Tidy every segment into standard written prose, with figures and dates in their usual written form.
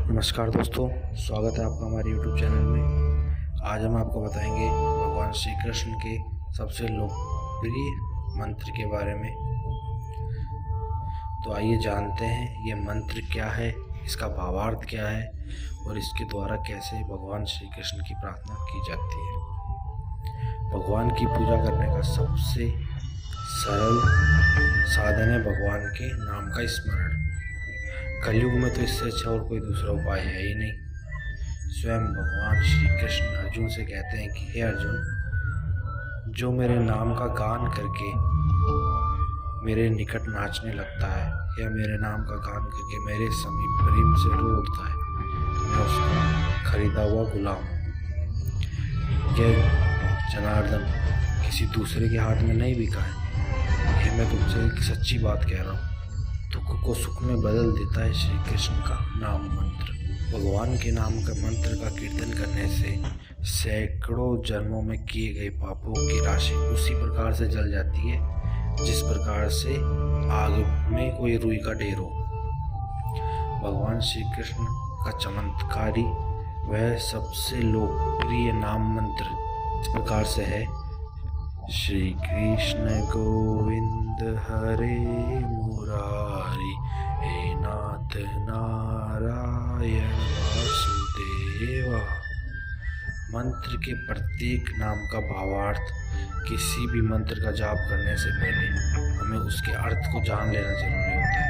नमस्कार दोस्तों, स्वागत है आपका हमारे YouTube चैनल में। आज हम आपको बताएंगे भगवान श्री कृष्ण के सबसे लोकप्रिय मंत्र के बारे में। तो आइए जानते हैं ये मंत्र क्या है, इसका भावार्थ क्या है और इसके द्वारा कैसे भगवान श्री कृष्ण की प्रार्थना की जाती है। भगवान की पूजा करने का सबसे सरल साधन है भगवान के नाम का स्मरण। कलयुग में तो इससे अच्छा और कोई दूसरा उपाय है ही नहीं। स्वयं भगवान श्री कृष्ण अर्जुन से कहते हैं कि हे अर्जुन, जो मेरे नाम का गान करके मेरे निकट नाचने लगता है या मेरे नाम का गान करके मेरे समीप प्रेम से रो उठता है, मैं उसका खरीदा हुआ गुलाम हूँ। यह जनार्दन किसी दूसरे के हाथ में नहीं बिका है। यह मैं तुमसे एक सच्ची बात कह रहा हूँ। दुख को सुख में बदल देता है श्री कृष्ण का नाम मंत्र। भगवान के नाम का मंत्र का कीर्तन करने से सैकड़ों जन्मों में किए गए पापों की राशि उसी प्रकार से जल जाती है जिस प्रकार से आग में कोई रुई का ढेर हो। भगवान श्री कृष्ण का चमत्कारी वह सबसे लोकप्रिय नाम मंत्र इस प्रकार से है: श्री कृष्ण गोविंद हरे मुरारी, हे नाथ नारायण वासुदेवा। मंत्र के प्रत्येक नाम का भावार्थ किसी भी मंत्र का जाप करने से पहले हमें उसके अर्थ को जान लेना जरूरी होता है,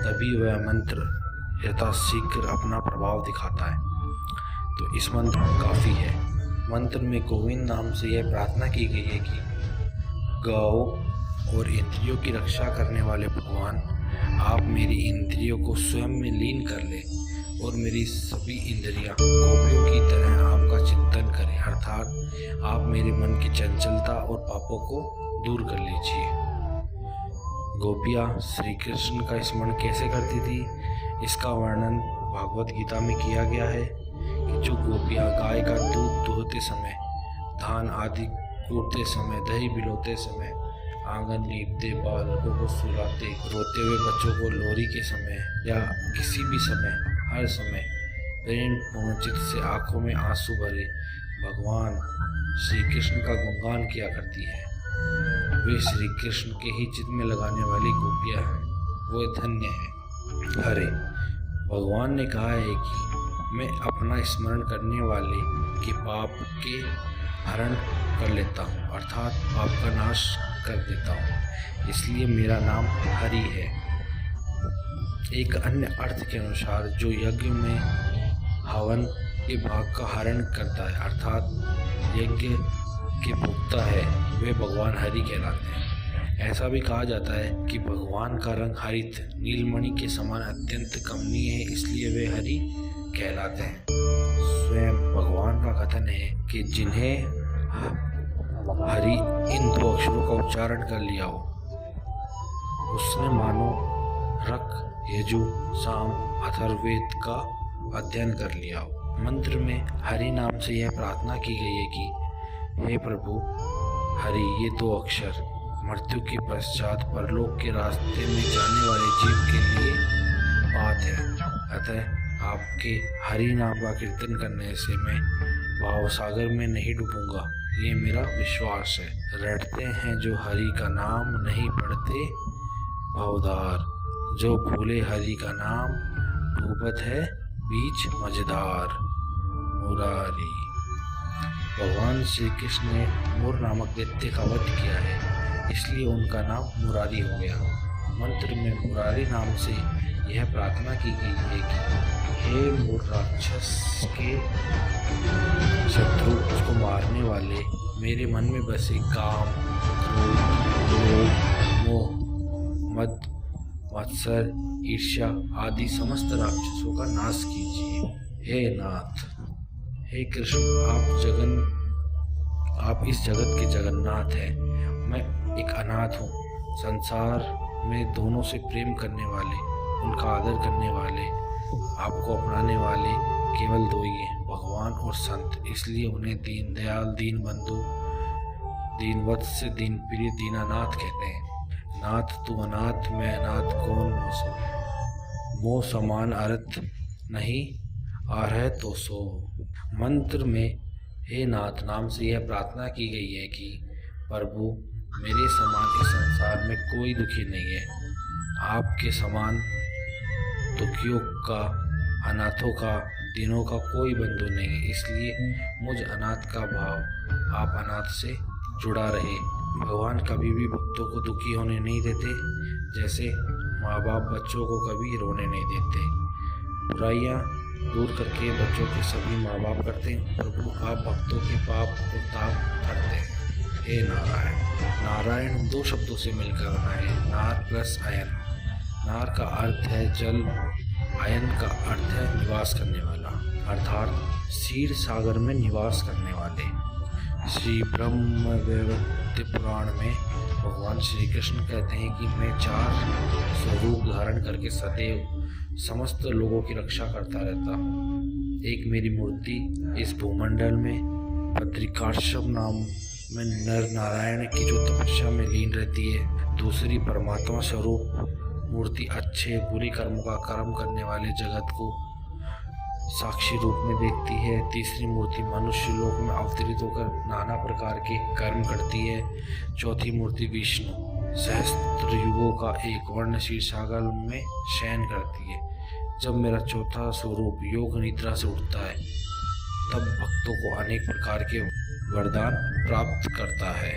तभी वह मंत्र यथाशीघ्र अपना प्रभाव दिखाता है। तो इस मंत्र काफ़ी है। मंत्र में गोविंद नाम से यह प्रार्थना की गई है कि गौ और इंद्रियों की रक्षा करने वाले भगवान, आप मेरी इंद्रियों को स्वयं में लीन कर ले और मेरी सभी इंद्रियां गोपियों की तरह आपका चिंतन करें, अर्थात आप मेरे मन की चंचलता और पापों को दूर कर लीजिए। गोपियां श्री कृष्ण का स्मरण कैसे करती थी, इसका वर्णन भागवत गीता में किया गया है कि जो गोपियां गाय का दूध दुहते समय, धान आदि कूटते समय, दही बिलोते समय, आंगन लीपते, बालकों को सुलाते, रोते हुए बच्चों को लोरी के समय या किसी भी समय, हर समय प्रेम पूर्ण चित्त से आंखों में आंसू भरे भगवान श्री कृष्ण का गुणगान किया करती है, वे श्री कृष्ण के ही चित्त में लगाने वाली गोपियां हैं, वो धन्य है। हरे भगवान ने कहा है कि मैं अपना स्मरण करने वाले के पाप के हरण कर लेता हूँ, अर्थात पाप का नाश कर देता हूँ, इसलिए मेरा नाम हरि है। एक अन्य अर्थ के अनुसार जो यज्ञ में हवन के भाग का हरण करता है, अर्थात यज्ञ के भोक्ता है, वे भगवान हरि कहलाते हैं। ऐसा भी कहा जाता है कि भगवान का रंग हरित नीलमणि के समान अत्यंत कमनीय है, इसलिए वे हरि कहलाते हैं। स्वयं भगवान का कथन है कि जिन्हें हरि इन दो अक्षरों का उच्चारण कर लिया हो, उसने मानो रक यजु साम अथर्ववेद का अध्ययन कर लिया हो। मंत्र में हरि नाम से यह प्रार्थना की गई है कि हे प्रभु हरि, ये दो अक्षर मृत्यु के पश्चात परलोक के रास्ते में जाने वाले जीव के लिए बात है। अतः आपके हरि नाम का कीर्तन करने से मैं भाव सागर में नहीं डूबूंगा, ये मेरा विश्वास है। रटते हैं जो हरि का नाम, नहीं पढ़ते भवधार, जो भूले हरि का नाम, डूबत है बीच मझधार। मुरारी। भगवान श्री कृष्ण ने मोर नामक दैत्य का वध किया है, इसलिए उनका नाम मुरारी हो गया। मंत्र में मुरारी नाम से यह प्रार्थना की गई है कि हे मोर राक्षस के शत्रु, उसको मारने वाले, मेरे मन में बसे काम, क्रोध, लोभ, मोह, मद, मत्सर, ईर्ष्या आदि समस्त राक्षसों का नाश कीजिए। हे नाथ, हे कृष्ण, आप इस जगत के जगन्नाथ हैं। मैं एक अनाथ हूँ। संसार में दोनों से प्रेम करने वाले, उनका आदर करने वाले, आपको अपनाने वाले केवल दो ही हैं, भगवान और संत। इसलिए उन्हें दीन दयाल, दीन बंधु, दीनवत्स, दीन प्रिय, दीनानाथ कहते हैं। नाथ तू अनाथ, मैं अनाथ कौन मोह समान अर्थ नहीं आरह तो सो। मंत्र में हे नाथ नाम से यह प्रार्थना की गई है कि प्रभु मेरे समान इस संसार में कोई दुखी नहीं है। आपके समान दुखियों का, अनाथों का, दीनों का कोई बंधु नहीं है, इसलिए मुझ अनाथ का भाव आप अनाथ से जुड़ा रहे। भगवान कभी भी भक्तों को दुखी होने नहीं देते, जैसे माँ बाप बच्चों को कभी रोने नहीं देते। बुराइयाँ दूर करके बच्चों के सभी माँ बाप करते हैं। प्रभु आप भक्तों के पाप और ताप करते हैं। हे नारायण। नारायण दो शब्दों से मिलकर बना है, नार प्लस अयन। नार का अर्थ है जल, अयन का अर्थ है निवास करने वाला, अर्थात क्षीर सागर में निवास करने वाले। श्री ब्रह्म वैवर्त पुराण में भगवान श्री कृष्ण कहते हैं कि मैं 4 स्वरूप धारण करके सदैव समस्त लोगों की रक्षा करता रहता हूँ। एक मेरी मूर्ति इस भूमंडल में बद्रिकाश्रम नाम में नर नारायण की जो तपस्या में लीन रहती है। दूसरी परमात्मा स्वरूप मूर्ति अच्छे बुरे कर्मों का कर्म करने वाले जगत को साक्षी रूप में देखती है। तीसरी मूर्ति मनुष्य लोक में अवतरित होकर नाना प्रकार के कर्म करती है। चौथी मूर्ति विष्णु सहस्त्र युगों का एक वर्ण शीर्षागल में शयन करती है। जब मेरा चौथा स्वरूप योग निद्रा से उठता है, तब भक्तों को अनेक प्रकार के वरदान प्राप्त करता है।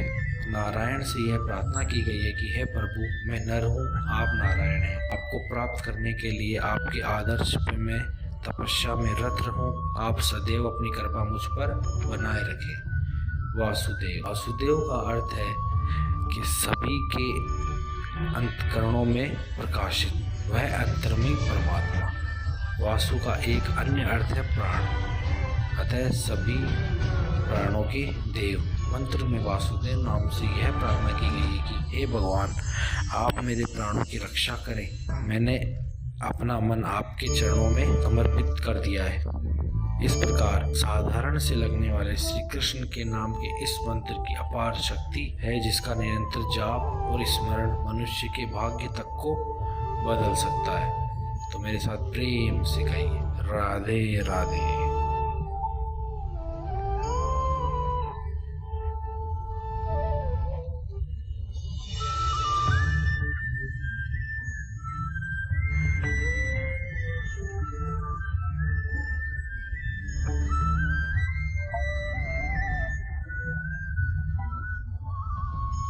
नारायण से यह प्रार्थना की गई है कि हे प्रभु मैं नर हूँ, आप नारायण हैं। आपको प्राप्त करने के लिए आपके आदर्श पे मैं तपस्या में रत रहूं। आप सदैव अपनी कृपा मुझ पर बनाए रखें। वासुदेव। वासुदेव का अर्थ है कि सभी के अंतकरणों में प्रकाशित, वह अंतर्मय परमात्मा। वासु का एक अन्य अर्थ है प्राण, अतः सभी प्राणों के देव। मंत्र में वासुदेव नाम से यह प्रार्थना की गई है कि हे भगवान आप मेरे प्राणों की रक्षा करें। मैंने अपना मन आपके चरणों में समर्पित कर दिया है। इस प्रकार साधारण से लगने वाले श्री कृष्ण के नाम के इस मंत्र की अपार शक्ति है, जिसका निरंतर जाप और स्मरण मनुष्य के भाग्य तक को बदल सकता है। तो मेरे साथ प्रेम से कहिए राधे राधे।